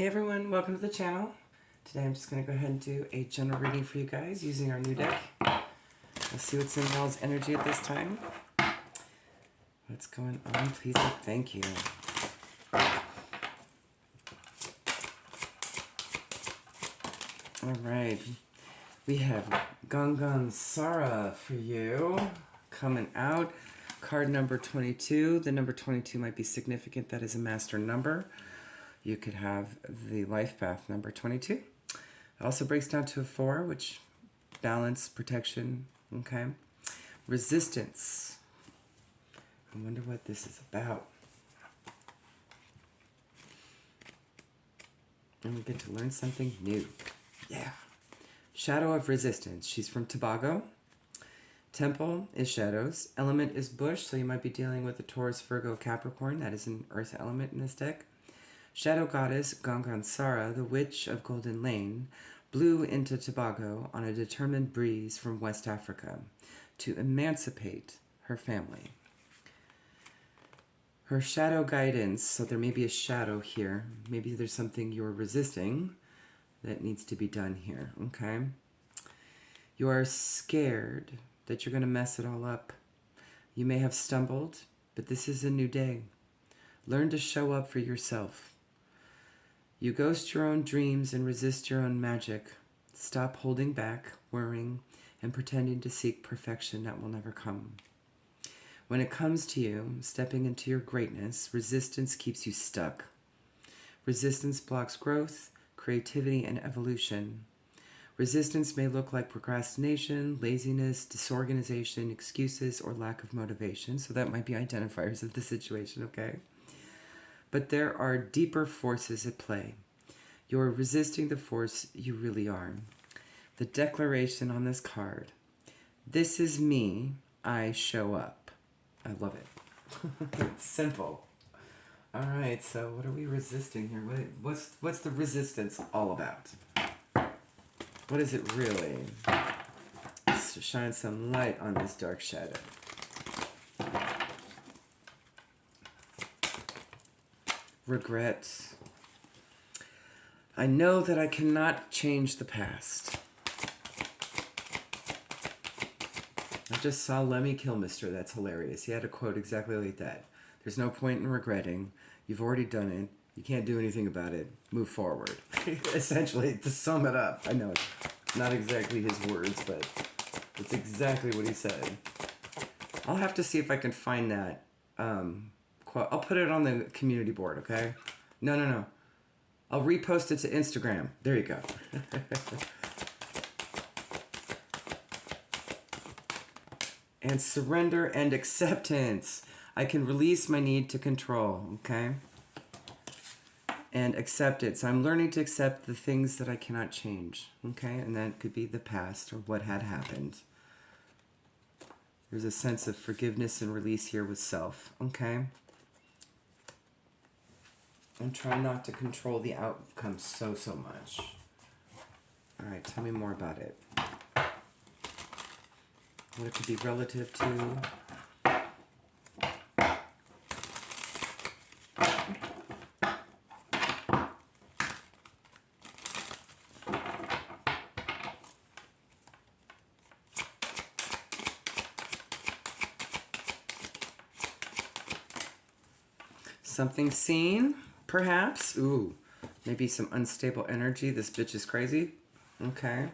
Hey everyone, welcome to the channel. Today I'm just going to go ahead and do a general reading for you guys using our new deck. Let's see what's in y'all's energy at this time. What's going on? Please and thank you. Alright, we have Gangan Sara for you coming out. Card number 22. The number 22 might be significant. That is a master number. You could have the life path number 22. It also breaks down to a 4, which balance, protection, okay? Resistance. I wonder what this is about. And we get to learn something new. Yeah. Shadow of Resistance. She's from Tobago. Temple is shadows. Element is bush, so you might be dealing with a Taurus, Virgo, Capricorn. That is an earth element in this deck. Shadow Goddess Gangan Sara, the Witch of Golden Lane, blew into Tobago on a determined breeze from West Africa to emancipate her family. Her shadow guidance, so there may be a shadow here. Maybe there's something you're resisting that needs to be done here, okay? You are scared that you're going to mess it all up. You may have stumbled, but this is a new day. Learn to show up for yourself. You ghost your own dreams and resist your own magic. Stop holding back, worrying, and pretending to seek perfection that will never come. When it comes to you, stepping into your greatness, resistance keeps you stuck. Resistance blocks growth, creativity, and evolution. Resistance may look like procrastination, laziness, disorganization, excuses, or lack of motivation. So that might be identifiers of the situation, okay? But there are deeper forces at play. You're resisting the force you really are. The declaration on this card. This is me, I show up. I love it. Simple. All right, so what are we resisting here? What's the resistance all about? What is it really? Let's shine some light on this dark shadow. Regret. I know that I cannot change the past. I just saw Lemmy Kilmister. That's hilarious. He had a quote exactly like that. There's no point in regretting. You've already done it. You can't do anything about it. Move forward. Essentially, to sum it up. I know it's not exactly his words, but it's exactly what he said. I'll have to see if I can find that quote. I'll put it on the community board, okay? No. I'll repost it to Instagram. There you go. And surrender and acceptance. I can release my need to control, okay? And acceptance. I'm learning to accept the things that I cannot change, okay? And that could be the past or what had happened. There's a sense of forgiveness and release here with self, okay? And try not to control the outcome so much. All right, tell me more about it. What it could be relative to. Something seen, perhaps. Ooh, maybe some unstable energy. This bitch is crazy. Okay.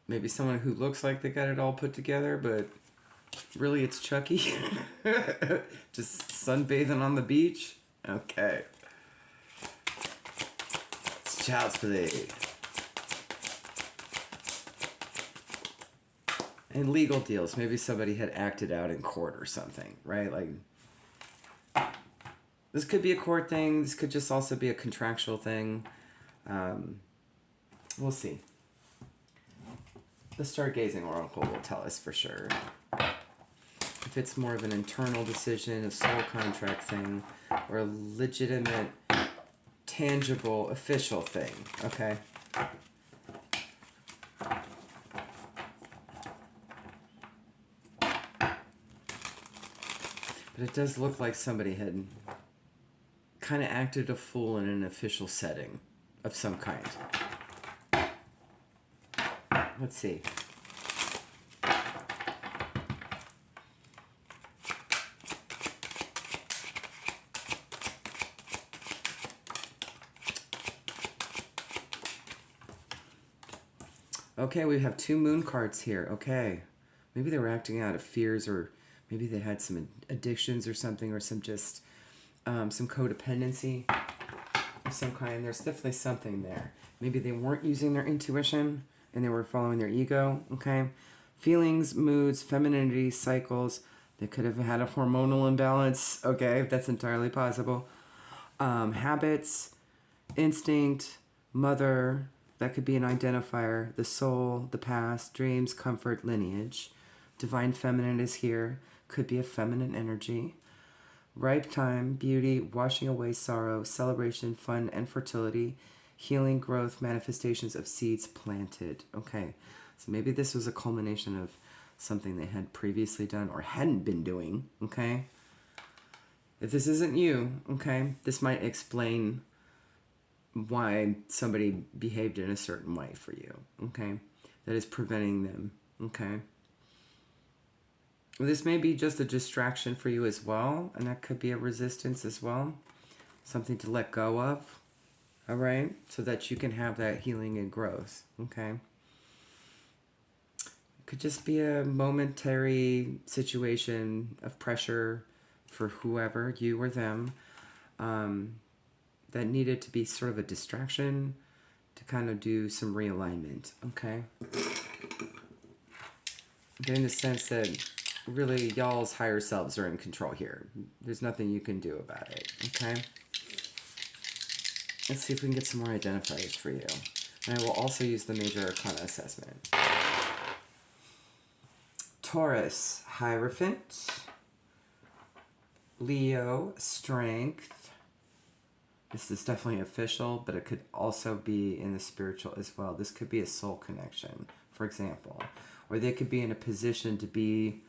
Maybe someone who looks like they got it all put together, but really it's Chucky. Just sunbathing on the beach. Okay. It's child's play. And legal deals. Maybe somebody had acted out in court or something, right? Like, this could be a court thing. This could just also be a contractual thing. We'll see. The Stargazing Oracle will tell us for sure. If it's more of an internal decision, a soul contract thing, or a legitimate, tangible, official thing, okay? But it does look like somebody had kind of acted a fool in an official setting of some kind. Let's see. Okay, we have 2 moon cards here. Okay. Maybe they were acting out of fears, or maybe they had some addictions or something, or some codependency of some kind. There's definitely something there. Maybe they weren't using their intuition and they were following their ego. Okay. Feelings, moods, femininity, cycles. They could have had a hormonal imbalance. Okay, that's entirely possible. Habits, instinct, mother. That could be an identifier. The soul, the past, dreams, comfort, lineage. Divine feminine is here. Could be a feminine energy. Ripe time, beauty, washing away sorrow, celebration, fun, and fertility. Healing, growth, manifestations of seeds planted. Okay, so maybe this was a culmination of something they had previously done or hadn't been doing. Okay, if this isn't you, okay, this might explain why somebody behaved in a certain way for you. Okay, that is preventing them. Okay, this may be just a distraction for you as well, and that could be a resistance as well, something to let go of. All right, so that you can have that healing and growth. Okay, it could just be a momentary situation of pressure for whoever, you or them, that needed to be sort of a distraction to kind of do some realignment. Okay, getting the sense that really y'all's higher selves are in control here. There's nothing you can do about it. Okay, let's see if we can get some more identifiers for you. And I will also use the major arcana assessment. Taurus, Hierophant. Leo, Strength. This is definitely official, but it could also be in the spiritual as well. This could be a soul connection, for example. Or they could be in a position to be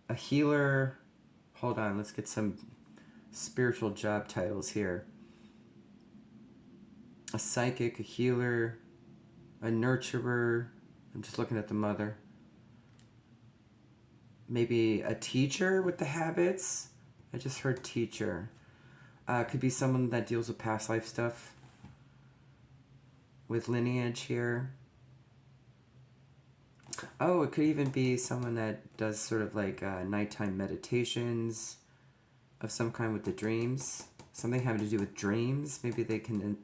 a healer. Hold on, let's get some spiritual job titles here. A psychic, a healer, a nurturer. I'm just looking at the mother. Maybe a teacher with the habits. I just heard teacher. Could be someone that deals with past life stuff. With lineage here. Oh, it could even be someone that does sort of like nighttime meditations of some kind with the dreams. Something having to do with dreams. Maybe they can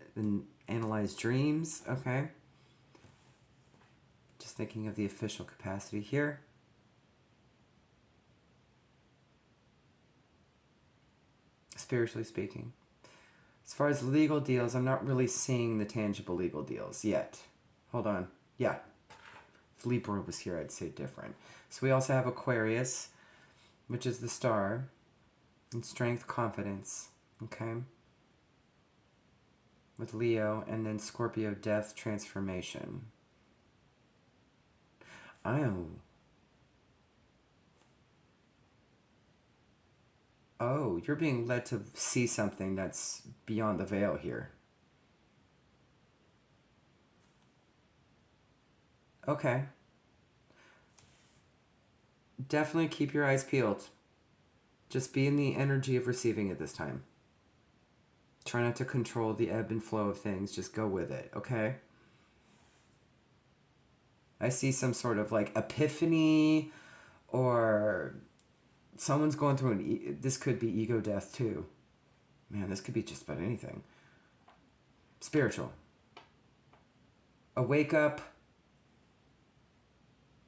analyze dreams. Okay. Just thinking of the official capacity here. Spiritually speaking. As far as legal deals, I'm not really seeing the tangible legal deals yet. Hold on. Yeah. If Libra was here, I'd say different. So we also have Aquarius, which is the star. And Strength, Confidence. Okay. With Leo. And then Scorpio, Death, Transformation. Oh, you're being led to see something that's beyond the veil here. Okay. Definitely keep your eyes peeled. Just be in the energy of receiving it this time. Try not to control the ebb and flow of things. Just go with it, okay? I see some sort of like epiphany, or someone's going through this could be ego death too. Man, this could be just about anything. Spiritual. A wake up.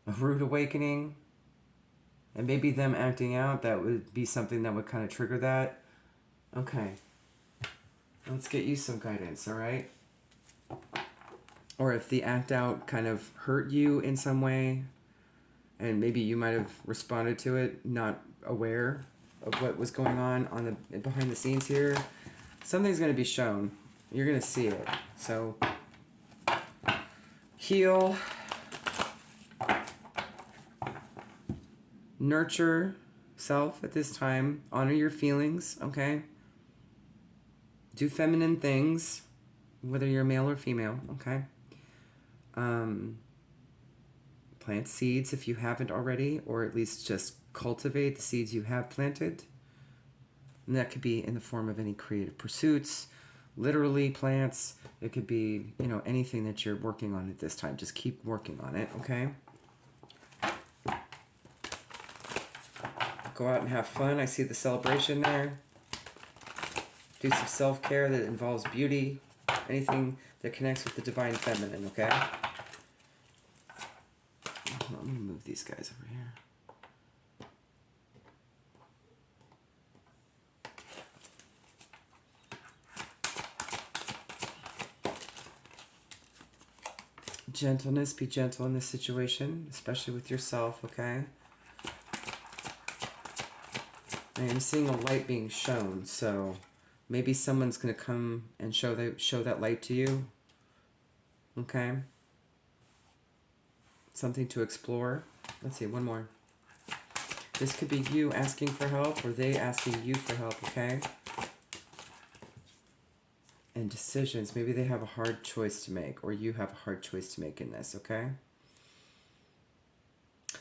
A rude awakening. And maybe them acting out, that would be something that would kind of trigger that. Okay. Let's get you some guidance, alright? Or if the act out kind of hurt you in some way, and maybe you might have responded to it, not aware of what was going on the behind the scenes here, something's going to be shown. You're going to see it. So, heal, nurture, yourself at this time. Honor your feelings, okay? Do feminine things, whether you're male or female, okay? Plant seeds if you haven't already, or at least just cultivate the seeds you have planted. And that could be in the form of any creative pursuits, literally plants. It could be, anything that you're working on at this time. Just keep working on it, okay? Go out and have fun. I see the celebration there. Do some self-care that involves beauty. Anything that connects with the divine feminine, okay? Let me move these guys over here. Gentleness, be gentle in this situation, especially with yourself, okay? I am seeing a light being shown, so maybe someone's going to come and show that light to you, okay? Something to explore. Let's see, one more. This could be you asking for help or they asking you for help, okay? And decisions. Maybe they have a hard choice to make or you have a hard choice to make in this, okay?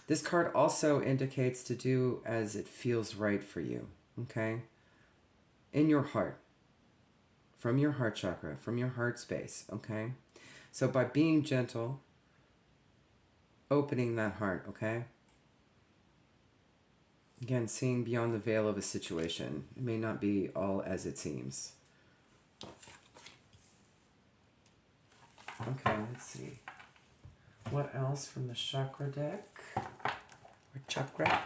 This card also indicates to do as it feels right for you, okay? In your heart. From your heart chakra, from your heart space, okay? So by being gentle, opening that heart, okay? Again, seeing beyond the veil of a situation. It may not be all as it seems. Okay, let's see. What else from the chakra deck? Or chakra?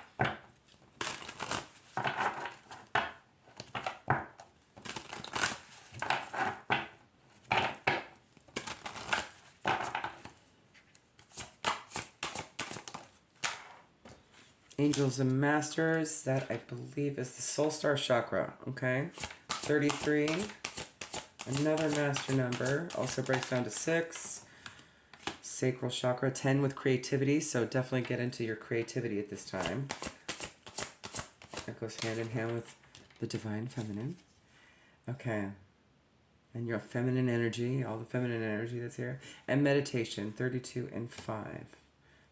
Angels and Masters, that I believe is the Soul Star Chakra, okay? 33, another master number, also breaks down to 6. Sacral Chakra, 10 with creativity, so definitely get into your creativity at this time. That goes hand in hand with the Divine Feminine. Okay. And your feminine energy, all the feminine energy that's here. And meditation, 32 and 5.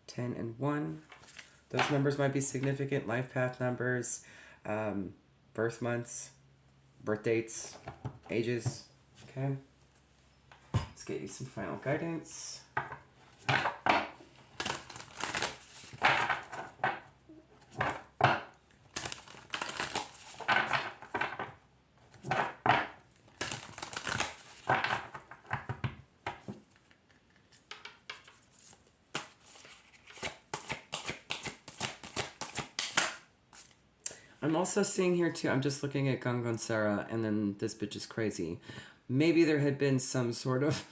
10 and 1. Those numbers might be significant life path numbers, birth months, birth dates, ages, okay? Let's get you some final guidance. I'm also seeing here too, I'm just looking at Gangan Sarah and then this bitch is crazy. Maybe there had been some sort of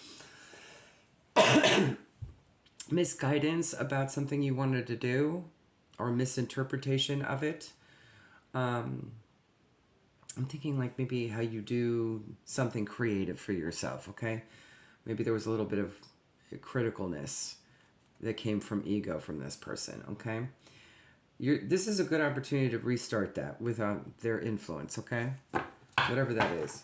misguidance about something you wanted to do or misinterpretation of it. I'm thinking like maybe how you do something creative for yourself, okay? Maybe there was a little bit of criticalness that came from ego from this person, okay? This is a good opportunity to restart that without their influence, okay? Whatever that is.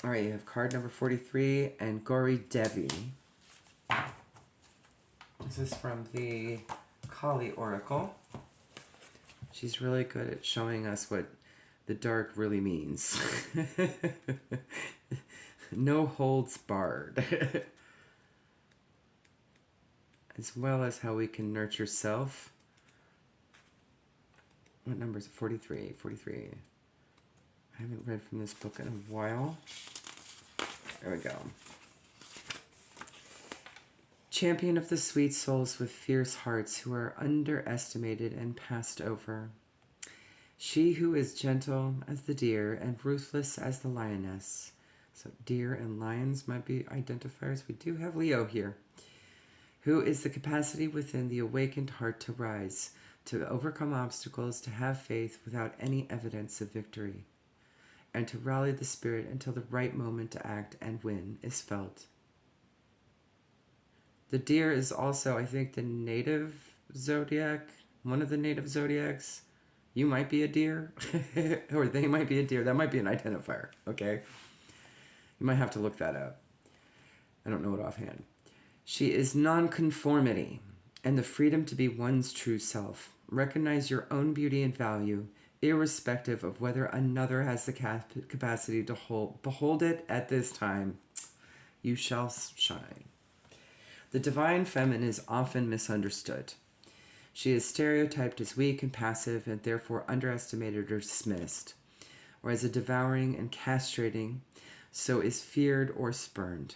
All right, you have card number 43 and Gauri Devi. This is from the Kali Oracle. She's really good at showing us what the dark really means. No holds barred. As well as how we can nurture self. What number is it? 43. 43. I haven't read from this book in a while. There we go. Champion of the sweet souls with fierce hearts who are underestimated and passed over. She who is gentle as the deer and ruthless as the lioness. So deer and lions might be identifiers. We do have Leo here. Who is the capacity within the awakened heart to rise, to overcome obstacles, to have faith without any evidence of victory, and to rally the spirit until the right moment to act and win is felt. The deer is also, I think, the native zodiac, one of the native zodiacs. You might be a deer, or they might be a deer. That might be an identifier, okay? You might have to look that up. I don't know it offhand. She is nonconformity and the freedom to be one's true self. Recognize your own beauty and value, irrespective of whether another has the capacity to behold it at this time. You shall shine. The divine feminine is often misunderstood. She is stereotyped as weak and passive and therefore underestimated or dismissed, or as a devouring and castrating, so is feared or spurned.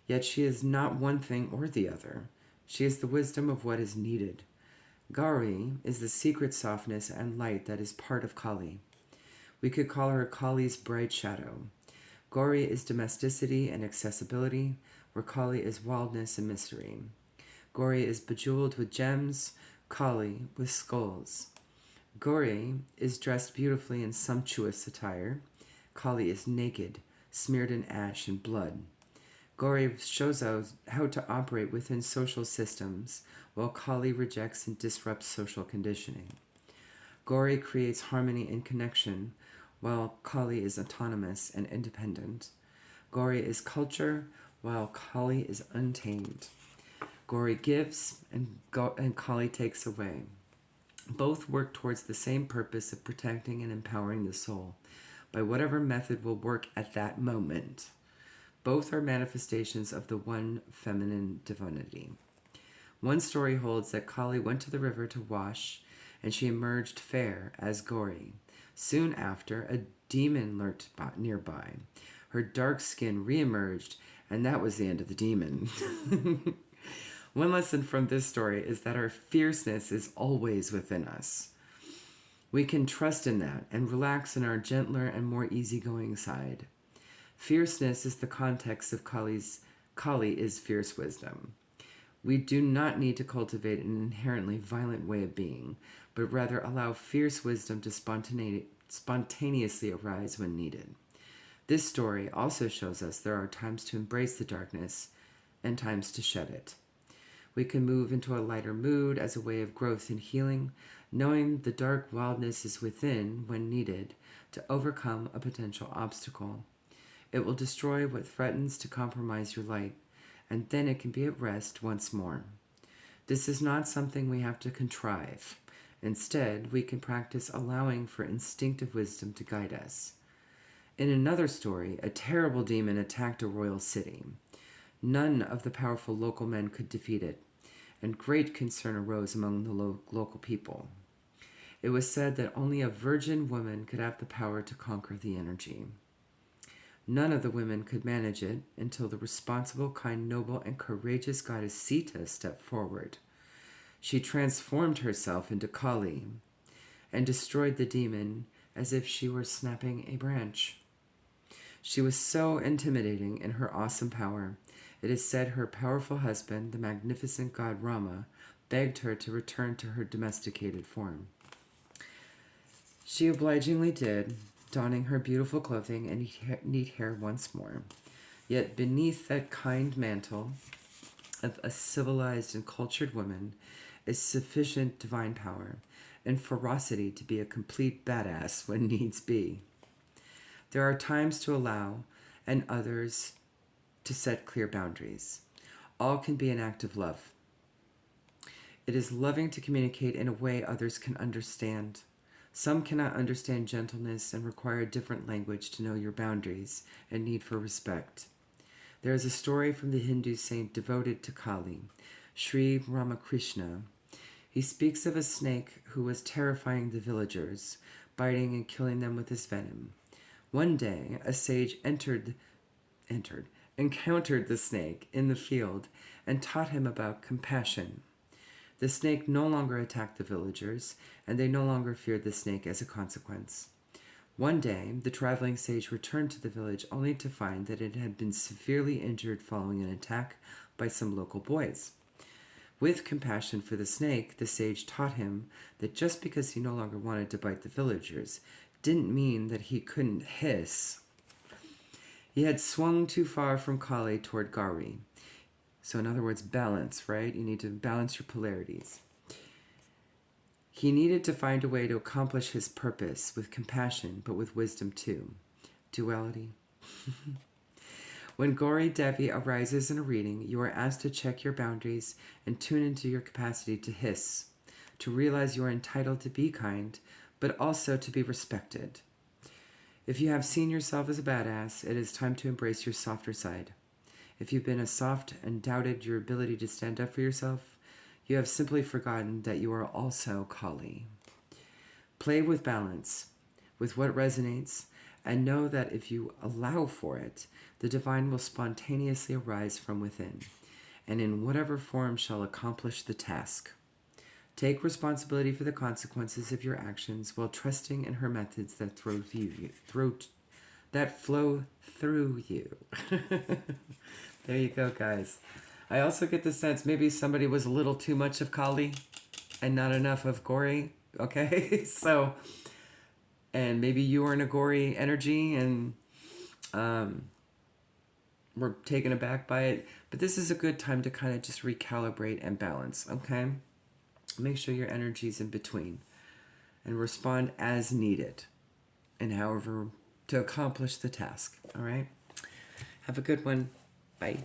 Yet she is not one thing or the other. She is the wisdom of what is needed. Gauri is the secret softness and light that is part of Kali. We could call her Kali's bright shadow. Gauri is domesticity and accessibility, where Kali is wildness and mystery. Gauri is bejeweled with gems, Kali with skulls. Gauri is dressed beautifully in sumptuous attire. Kali is naked, smeared in ash and blood. Gauri shows us how to operate within social systems, while Kali rejects and disrupts social conditioning. Gauri creates harmony and connection, while Kali is autonomous and independent. Gauri is culture, while Kali is untamed. Gauri gives, and Kali takes away. Both work towards the same purpose of protecting and empowering the soul, by whatever method will work at that moment. Both are manifestations of the one feminine divinity. One story holds that Kali went to the river to wash, and she emerged fair as Gauri. Soon after, a demon lurked nearby. Her dark skin re-emerged, and that was the end of the demon. One lesson from this story is that our fierceness is always within us. We can trust in that and relax in our gentler and more easygoing side. Fierceness is the context of Kali is fierce wisdom. We do not need to cultivate an inherently violent way of being, but rather allow fierce wisdom to spontaneously arise when needed. This story also shows us there are times to embrace the darkness and times to shed it. We can move into a lighter mood as a way of growth and healing, knowing the dark wildness is within when needed to overcome a potential obstacle. It will destroy what threatens to compromise your light, and then it can be at rest once more. This is not something we have to contrive. Instead, we can practice allowing for instinctive wisdom to guide us. In another story, a terrible demon attacked a royal city. None of the powerful local men could defeat it, and great concern arose among the local people. It was said that only a virgin woman could have the power to conquer the energy. None of the women could manage it until the responsible, kind, noble, and courageous goddess Sita stepped forward. She transformed herself into Kali and destroyed the demon as if she were snapping a branch. She was so intimidating in her awesome power. It is said her powerful husband, the magnificent god Rama, begged her to return to her domesticated form. She obligingly did, donning her beautiful clothing and neat hair once more. Yet beneath that kind mantle of a civilized and cultured woman is sufficient divine power and ferocity to be a complete badass when needs be. There are times to allow and others to set clear boundaries. All can be an act of love. It is loving to communicate in a way others can understand. Some cannot understand gentleness and require a different language to know your boundaries and need for respect. There is a story from the Hindu saint devoted to Kali, Sri Ramakrishna. He speaks of a snake who was terrifying the villagers, biting and killing them with his venom. One day, a sage encountered the snake in the field and taught him about compassion. The snake no longer attacked the villagers, and they no longer feared the snake as a consequence. One day, the traveling sage returned to the village only to find that it had been severely injured following an attack by some local boys. With compassion for the snake, the sage taught him that just because he no longer wanted to bite the villagers didn't mean that he couldn't hiss. He had swung too far from Kali toward Gauri. So in other words, balance, right? You need to balance your polarities. He needed to find a way to accomplish his purpose with compassion, but with wisdom too. Duality. When Gauri Devi arises in a reading, you are asked to check your boundaries and tune into your capacity to hiss, to realize you are entitled to be kind, but also to be respected. If you have seen yourself as a badass, it is time to embrace your softer side. If you've been a soft and doubted your ability to stand up for yourself, you have simply forgotten that you are also Kali. Play with balance, with what resonates, and know that if you allow for it, the divine will spontaneously arise from within, and in whatever form shall accomplish the task. Take responsibility for the consequences of your actions while trusting in her methods that flow through you. There you go, guys. I also get the sense maybe somebody was a little too much of Kali and not enough of Gauri. Okay, so, and maybe you are in a Gauri energy and we're taken aback by it. But this is a good time to kind of just recalibrate and balance, okay? Make sure your energy's in between and respond as needed and however to accomplish the task, all right? Have a good one. Bye.